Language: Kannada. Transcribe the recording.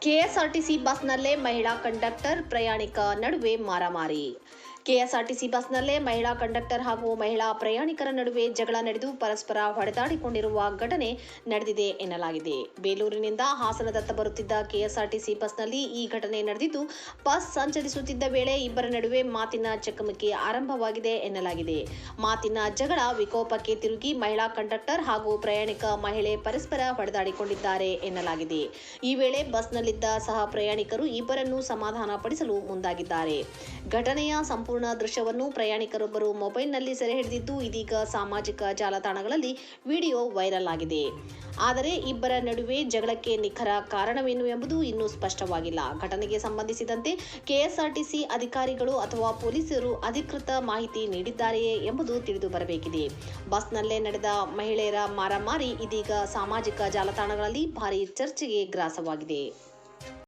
ಕೆಎಸ್ಆರ್ಟಿಸಿ ಬಸ್ನಲ್ಲೇ ಮಹಿಳಾ ಕಂಡಕ್ಟರ್ ಪ್ರಯಾಣಿಕ ನಡುವೆ ಮಾರಾಮಾರಿ. ಕೆಎಸ್ಆರ್ಟಿಸಿ ಬಸ್ನಲ್ಲೇ ಮಹಿಳಾ ಕಂಡಕ್ಟರ್ ಹಾಗೂ ಮಹಿಳಾ ಪ್ರಯಾಣಿಕರ ನಡುವೆ ಜಗಳ ನಡೆದು ಪರಸ್ಪರ ಹೊಡೆದಾಡಿಕೊಂಡಿರುವ ಘಟನೆ ನಡೆದಿದೆ ಎನ್ನಲಾಗಿದೆ. ಬೇಲೂರಿನಿಂದ ಹಾಸನದತ್ತ ಬರುತ್ತಿದ್ದ ಕೆಎಸ್ಆರ್ಟಿಸಿ ಬಸ್ನಲ್ಲಿ ಈ ಘಟನೆ ನಡೆದಿದ್ದು, ಬಸ್ ಸಂಚರಿಸುತ್ತಿದ್ದ ವೇಳೆ ಇಬ್ಬರ ನಡುವೆ ಮಾತಿನ ಚಕಮಕಿ ಆರಂಭವಾಗಿದೆ ಎನ್ನಲಾಗಿದೆ. ಮಾತಿನ ಜಗಳ ವಿಕೋಪಕ್ಕೆ ತಿರುಗಿ ಮಹಿಳಾ ಕಂಡಕ್ಟರ್ ಹಾಗೂ ಪ್ರಯಾಣಿಕ ಮಹಿಳೆ ಪರಸ್ಪರ ಹೊಡೆದಾಡಿಕೊಂಡಿದ್ದಾರೆ ಎನ್ನಲಾಗಿದೆ. ಈ ವೇಳೆ ಬಸ್ನಲ್ಲಿದ್ದ ಸಹ ಪ್ರಯಾಣಿಕರು ಇಬ್ಬರನ್ನು ಸಮಾಧಾನ ಪಡಿಸಲು ಮುಂದಾಗಿದ್ದಾರೆ. ಘಟನೆಯ ಸಂಪೂರ್ಣ ದೃಶ್ಯವನ್ನು ಪ್ರಯಾಣಿಕರೊಬ್ಬರು ಮೊಬೈಲ್ನಲ್ಲಿ ಸೆರೆ ಹಿಡಿದಿದ್ದು, ಇದೀಗ ಸಾಮಾಜಿಕ ಜಾಲತಾಣಗಳಲ್ಲಿ ವಿಡಿಯೋ ವೈರಲ್ ಆಗಿದೆ. ಆದರೆ ಇಬ್ಬರ ನಡುವೆ ಜಗಳಕ್ಕೆ ನಿಖರ ಕಾರಣವೇನು ಎಂಬುದು ಇನ್ನೂ ಸ್ಪಷ್ಟವಾಗಿಲ್ಲ. ಘಟನೆಗೆ ಸಂಬಂಧಿಸಿದಂತೆ ಕೆಎಸ್ಆರ್ಟಿಸಿ ಅಧಿಕಾರಿಗಳು ಅಥವಾ ಪೊಲೀಸರು ಅಧಿಕೃತ ಮಾಹಿತಿ ನೀಡಿದ್ದಾರೆಯೇ ಎಂಬುದು ತಿಳಿದು ಬರಬೇಕಿದೆ. ಬಸ್ನಲ್ಲೇ ನಡೆದ ಮಹಿಳೆಯರ ಮಾರಾಮಾರಿ ಇದೀಗ ಸಾಮಾಜಿಕ ಜಾಲತಾಣಗಳಲ್ಲಿ ಭಾರೀ ಚರ್ಚೆಗೆ ಗ್ರಾಸವಾಗಿದೆ.